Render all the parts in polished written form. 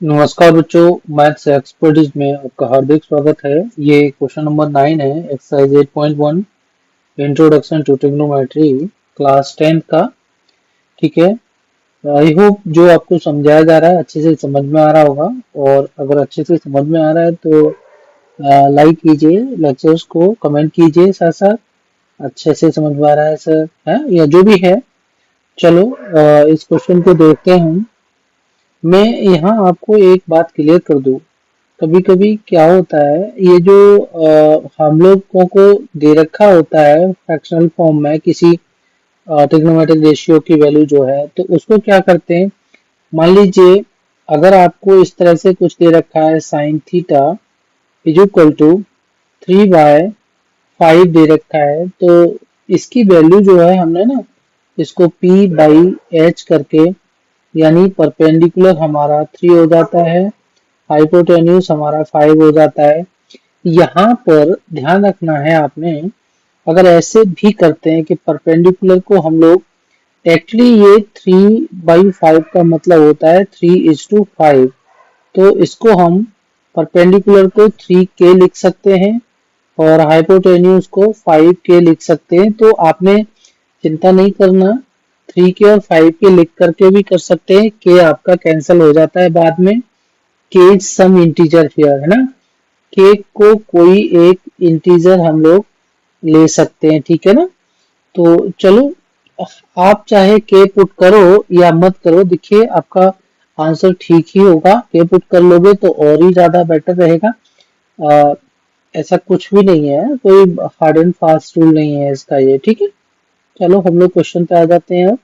नमस्कार बच्चों, maths expertise में आपका हार्दिक स्वागत है। ये क्वेश्चन नंबर 9 है, exercise 8.1 introduction to trigonometry, class 10 का। ठीक है, आई होप जो आपको समझाया जा रहा है अच्छे से समझ में आ रहा होगा। और अगर अच्छे से समझ में आ रहा है तो लाइक कीजिए, लेक्चर्स को कमेंट कीजिए, साथ साथ अच्छे से समझ में आ रहा है सर है या जो भी है। चलो इस क्वेश्चन को देखते हैं। मैं यहाँ आपको एक बात क्लियर कर दूं। कभी कभी क्या होता है, ये जो हम लोगों को दे रखा होता है फ्रैक्शनल फॉर्म में किसी ट्रिग्नोमेट्रिक रेशियो की वैल्यू जो है, तो उसको क्या करते हैं। मान लीजिए अगर आपको इस तरह से कुछ दे रखा है, sine theta is equal to 3/5 दे रखा है, तो इसकी वैल्यू जो है हमने ना इसको p/h करके, यानी परपेंडिकुलर हमारा 3 हो जाता है, हाइपोटेन्यूज हमारा 5 हो जाता है। यहाँ पर ध्यान रखना है आपने, अगर ऐसे भी करते हैं कि परपेंडिकुलर को हम लोग, एक्चुअली ये 3/5 का मतलब होता है 3:5, तो इसको हम परपेंडिकुलर को 3k लिख सकते हैं और हाइपोटेन्यूज को 5k लिख सकते हैं। तो आपने चिंता नहीं करना, 3k और 5k लिख करके भी कर सकते हैं, k आपका कैंसिल हो जाता है बाद में। k is some integer here, है ना। k को कोई एक इंटीजर हम लोग ले सकते हैं, ठीक है ना। तो चलो, आप चाहे के पुट करो या मत करो, देखिए आपका आंसर ठीक ही होगा। के पुट कर लोगे तो और ही ज्यादा बेटर रहेगा। आ, ऐसा कुछ भी नहीं है, कोई हार्ड एंड फास्ट रूल नहीं है इसका ये, ठीक है। चलो हम लोग क्वेश्चन पे आ जाते हैं अब।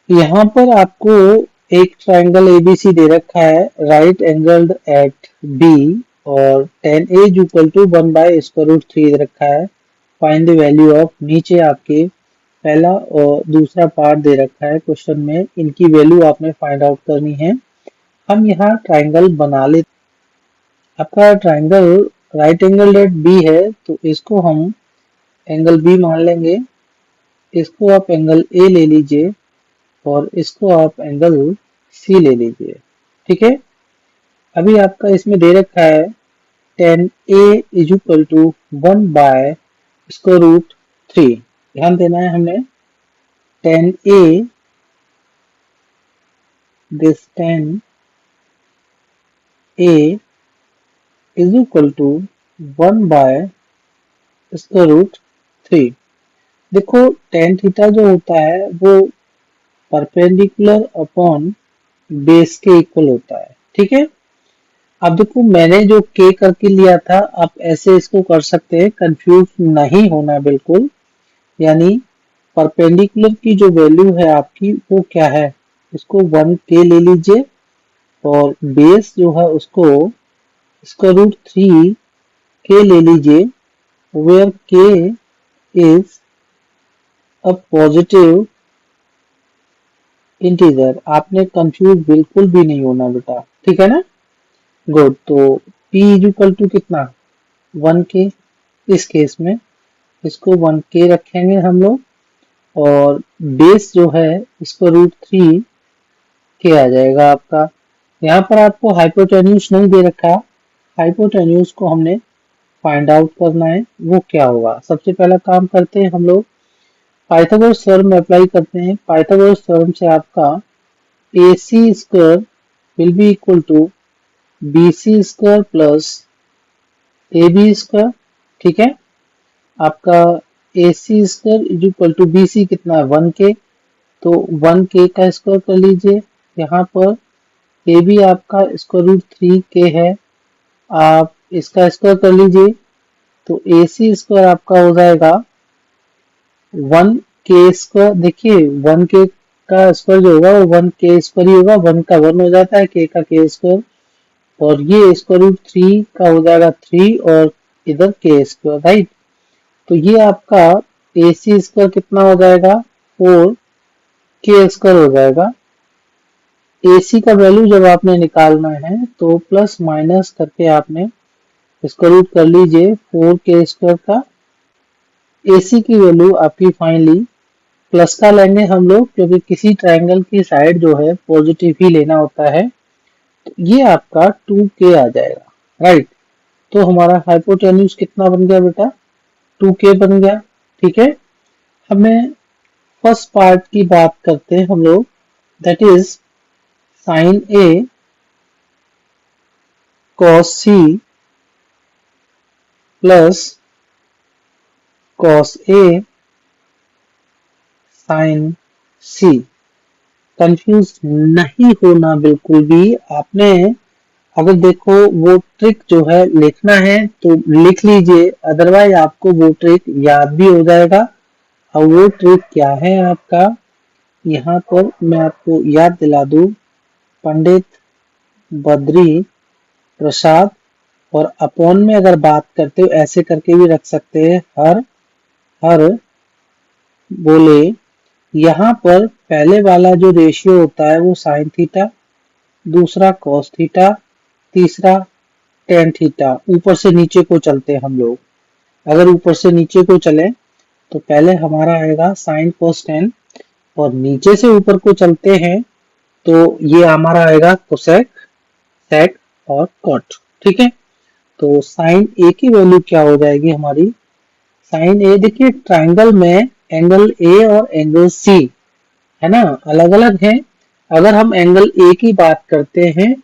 यहाँ पर आपको एक ट्रायंगल एबीसी दे रखा है, राइट एंगल्ड एट बी, और tan a is equal to 1/√3 दे रखा है। फाइंड द वैल्यू ऑफ, नीचे आपके पहला और दूसरा पार्ट दे रखा है क्वेश्चन में, इनकी वैल्यू आपने फाइंड आउट करनी है। हम यहाँ ट्रायंगल बना ले, आपका triangle right angle at B है, तो इसको हम एंगल बी मान लेंगे। इसको आप एंगल ए ले लीजिए और इसको आप एंगल सी ले लीजिए, ठीक है। अभी आपका इसमें दे रखा है tan a is equal to 1/√3। ध्यान देना है हमने, tan a, this tan a is equal to 1/√3। देखो tan थीटा जो होता है वो परपेंडिकुलर अपॉन बेस के इक्वल होता है, ठीक है। अब देखो मैंने जो k करके लिया था, आप ऐसे इसको कर सकते हैं, कंफ्यूज नहीं होना बिल्कुल। यानी परपेंडिकुलर की जो वैल्यू है आपकी वो क्या है, इसको 1k ले लीजिए और बेस जो है उसको √3k ले लीजिए, where k is a positive integer. आपने कंफ्यूज बिल्कुल भी नहीं होना बेटा, ठीक है ना। गुड, तो p इज इक्वल टू कितना, 1k। इस केस में इसको 1k रखेंगे हम लोग, और बेस जो है इसको √3 के आ जाएगा आपका। यहाँ पर आपको हाइपोटेन्यूज नहीं दे रखा, हाइपोटेन्यूज को हमने फाइंड आउट करना है, वो क्या होगा। सबसे पहला काम करते हैं हम लोग, पाइथागोरस थ्योरम अप्लाई करते हैं। पाइथागोरस थ्योरम से आपका AC square will be equal to BC square plus AB square, ठीक है। आपका AC square is equal to BC कितना है, 1k, तो 1k का स्क्वायर कर लीजिए। यहाँ पर AB आपका √3k है, आप इसका स्क्वायर कर लीजिए, तो AC स्क्वायर आपका हो जाएगा 1k स्क्वायर। देखिए 1k का स्क्वायर जो होगा वो 1k स्क्वायर ही होगा, 1 का 1 हो जाता है, k का k स्क्वायर, और ये √3 का हो जाएगा 3 और इधर k स्क्वायर, राइट। तो ये आपका AC स्क्वायर कितना हो जाएगा, 4k स्क्वायर हो जाएगा। AC का वैल्यू जब आपने निकालना है तो प्लस माइनस करके आपने इसको रूट कर लीजिए 4k स्क्वायर का। AC की वैल्यू आपकी फाइनली प्लस का लेंगे हम लोग, क्योंकि किसी ट्रायंगल की साइड जो है पॉजिटिव ही लेना होता है। ये आपका 2k आ जाएगा, राइट। तो हमारा हाइपोटेन्यूज कितना बन गया बेटा, 2k बन गया। ठीक है, हमें फर्स्ट पार्ट की बात करते हैं हम लोग, that is sine A cos C plus cos A sine C. Confuse नहीं होना बिल्कुल भी आपने। अगर देखो वो ट्रिक जो है लिखना है तो लिख लीजिए, अदरवाइज आपको वो ट्रिक याद भी हो जाएगा। और वो ट्रिक क्या है आपका, यहाँ पर मैं आपको याद दिला दूं, पंडित बद्री प्रसाद और अपॉन में अगर बात करते हो ऐसे करके भी रख सकते हैं, हर हर बोले। यहाँ पर पहले वाला जो रेशियो होता है वो साइन थीटा, दूसरा कॉस थीटा, तीसरा टेन थीटा। ऊपर से नीचे को चलते हैं हम लोग। अगर ऊपर से नीचे को चले तो पहले हमारा आएगा साइन कोस टेन, और नीचे से ऊपर को चलते हैं तो ये हमारा आएगा कोसेक, सेक और कॉट। ठीक है, तो साइन ए की वैल्यू क्या हो जाएगी हमारी, साइन ए, देखिए ट्राइंगल में एंगल ए और एंगल सी है ना, अलग अलग है। अगर हम एंगल ए की बात करते हैं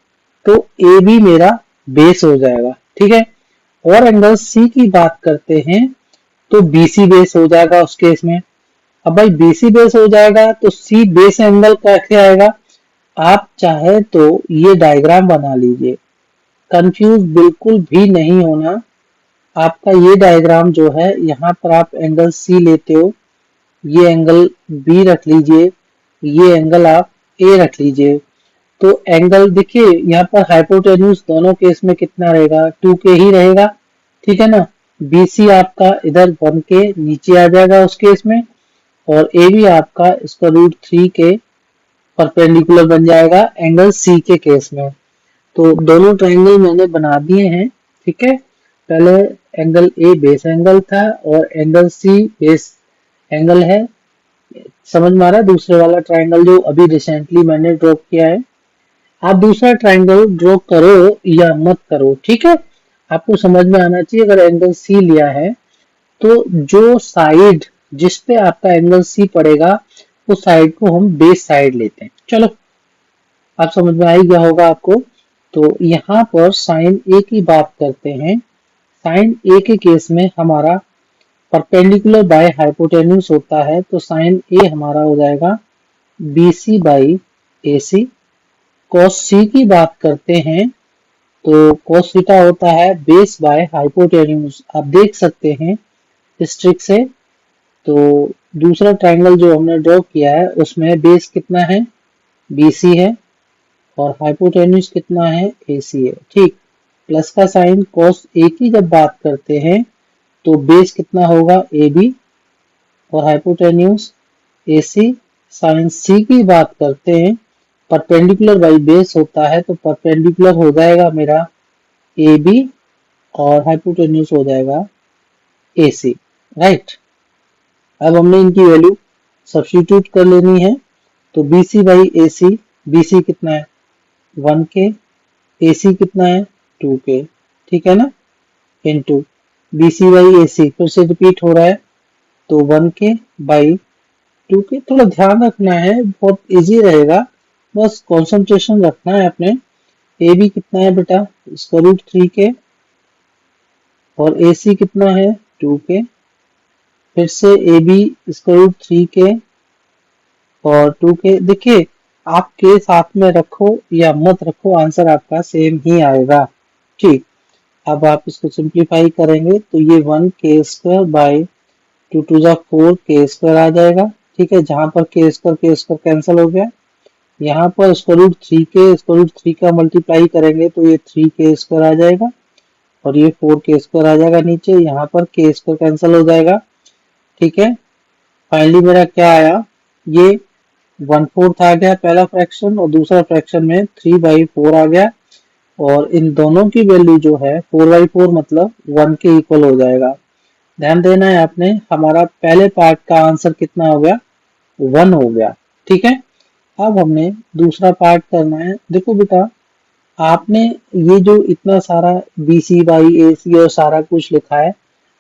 तो ए भी मेरा बेस हो जाएगा, ठीक है। और एंगल सी की बात करते हैं तो बीसी बेस हो जाएगा उस केस में। अब भाई बीसी बेस हो जाएगा तो सी बेस एंगल कैसे आएगा, आप चाहे तो ये डायग्राम बना लीजिए, कंफ्यूज बिल्कुल भी नहीं होना। आपका ये डायग्राम जो है, यहाँ पर आप एंगल सी लेते हो, ये एंगल बी रख लीजिए, ये एंगल आप ए रख लीजिए। तो एंगल देखिए यहाँ पर हाइपोटेन्यूज दोनों केस में कितना रहेगा, 2k ही रहेगा, ठीक है ना। BC आपका इधर 1k नीचे आ जाएगा उस केस में, और ए भी आपका इसका रूट 3 के परपेंडिकुलर बन जाएगा एंगल सी के केस में। तो दोनों ट्रायंगल मैंने बना दिए हैं, ठीक है। पहले एंगल ए बेस एंगल था और एंगल सी बेस एंगल है, समझ में आ रहा है। दूसरे वाला ट्रायंगल जो अभी रिसेंटली मैंने ड्रॉ किया है, आप दूसरा ट्रायंगल ड्रॉ करो या मत करो, ठीक है, आपको समझ में आना चाहिए। अगर एंगल सी लिया है तो जो साइड जिस पे आपका एंगल सी पड़ेगा उस साइड को हम बेस साइड लेते हैं। चलो, आप समझ में आ ही गया होगा आपको। तो यहाँ पर साइन ए की बात करते हैं। साइन ए के केस में हमारा परपेंडिकुलर बाय हाइपोटेन्यूज होता है, तो साइन ए हमारा हो जाएगा BC बाई AC। कॉस सी की बात करते हैं तो कॉस थीटा होता है बेस बाय हाइपोटेन्यूज, आप देख सकते हैं इस ट्रिक से। तो दूसरा ट्रायंगल जो हमने ड्रॉ किया है उसमें बेस कितना है, BC है, और हाइपोटेन्यूज कितना है, AC है, ठीक। प्लस का साइन कॉस ए की जब बात करते हैं तो बेस कितना होगा, AB, और हाइपोटेन्यूज AC। साइन सी की बात करते हैं, परपेंडिकुलर बाई बेस होता है, तो परपेंडिकुलर हो जाएगा मेरा AB, और हाइपोटेन्यूज हो जाएगा AC, राइट। अब हमने इनकी वैल्यू सब्स्टिट्यूट कर लेनी है, तो BC बाई AC, BC कितना है 1k, AC कितना है 2k, ठीक है ना, इनटू BC बाई AC फिर से रिपीट हो रहा है, तो 1k बाई 2k। थोड़ा ध्यान रखना है, बहुत इजी रहेगा, बस कंसंट्रेशन रखना है अपने। ए बी कितना है बेटा, इसका रूट 3k, और ए सी कितना है 2k, फिर से ए बी इसका रूट 3k और 2k। देखिए आप के साथ में रखो या मत रखो, आंसर आपका सेम ही आएगा, ठीक। अब आप इसको सिंप्लीफाई करेंगे तो ये 1k² बाई 2 टू जा 4k² आ जाएगा, ठीक है। जहां पर k² कैंसिल हो गया, यहाँ पर इसका रूट 3k, इसका रूट 3 का मल्टीप्लाई करेंगे तो ये 3k² आ जाएगा, और ये 4k² आ जाएगा नीचे, यहाँ पर k² कैंसिल हो जाएगा, ठीक है। फाइनली मेरा क्या आया, ये 1/4 आ गया पहला फ्रैक्शन, और दूसरा फ्रैक्शन में 3/4 आ गया, और इन दोनों की वैल्यू जो है 4/4 मतलब 1 के इक्वल हो जाएगा। ध्यान देना है आपने, हमारा पहले पार्ट का आंसर कितना हो गया, 1 हो गया, ठीक है। अब हमने दूसरा पार्ट करना है। देखो बेटा, आपने ये जो इतना सारा बी सी बाई ए सी और सारा कुछ लिखा है,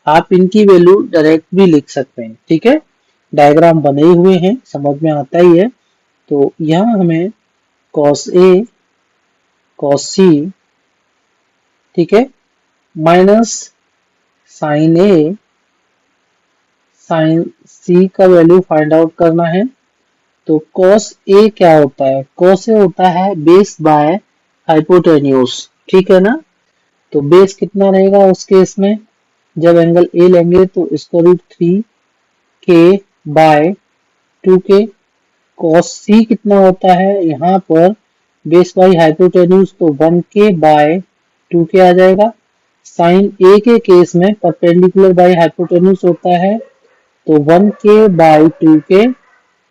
आप इनकी वैल्यू डायरेक्ट भी लिख सकते हैं। ठीक है, डायग्राम बने हुए हैं, समझ में आता ही है। तो यहाँ हमें कॉस ए कॉस सी, ठीक है, माइनस साइन ए साइन सी का वैल्यू फाइंड आउट करना है। तो cos A क्या होता है? cos A होता है बेस बाय हाइपोटेन्यूज, ठीक है ना। तो बेस कितना रहेगा उस केस में, जब एंगल A लेंगे तो इसका root 3k bye 2k। cos C कितना होता है यहाँ पर, बेस बाय हाइपोटेन्यूज, तो 1k बाय 2k आ जाएगा। साइन A के केस में परपेंडिकुलर बाय हाइपोटेन्यूज होता है, तो 1k बाय 2k।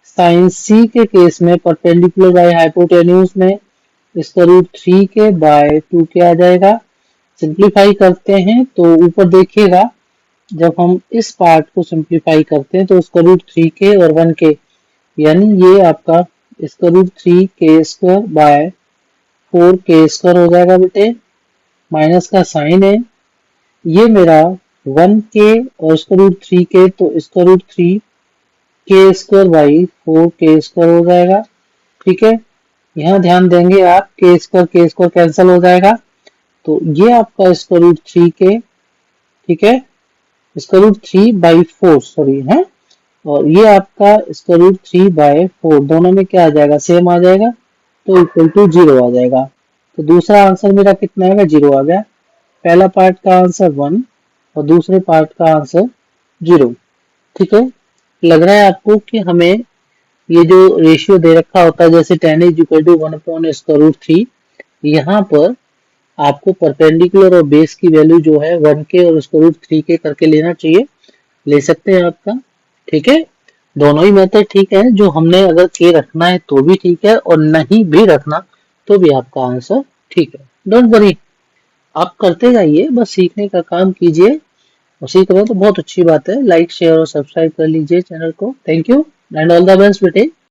साइन सी के केस में परपेंडिकुलर बाय हाइपोटेन्यूज में इसका रूट 3k बाय 2k आ जाएगा। सिंप्लीफाई करते हैं तो ऊपर देखिएगा, जब हम इस पार्ट को सिंप्लीफाई करते हैं तो उसका रूट 3k और 1k, यानी ये आपका इसका रूट 3k² बाय 4k² हो जाएगा बेटे। माइनस का साइन है, ये मेरा 1k और इसका रूट 3k, तो इसका रूट 3k² बाई 4k² हो जाएगा। ठीक है, यहाँ ध्यान देंगे आप, k² कैंसिल हो जाएगा, तो ये आपका इसका रूट 3k, ठीक है, इसका रूट 3/4 सॉरी है, और ये आपका इसका रूट 3/4, दोनों में क्या आ जाएगा, सेम आ जाएगा, तो इक्वल टू 0 आ जाएगा। तो दूसरा आंसर मेरा कितना आएगा, 0 आ गया। पहला पार्ट का आंसर 1 और दूसरे पार्ट का आंसर 0। ठीक है, लग रहा है आपको कि हमें ये जो रेशियो दे रखा होता है, जैसे tan इज इक्वल टू 1/√3, यहाँ पर आपको परपेंडिकुलर और बेस की वैल्यू जो है 1k और उसको √3k करके लेना चाहिए, ले सकते हैं आपका। ठीक है, दोनों ही मेथड ठीक है, जो हमने अगर k रखना है तो भी ठीक है और नहीं भी रखना तो भी आपका आंसर ठीक है। डोंट वरी, आप करते जाइए, बस सीखने का काम कीजिए, और सीख रहे हो तो बहुत अच्छी बात है। लाइक शेयर और सब्सक्राइब कर लीजिए चैनल को। Thank you and all the best बेटे।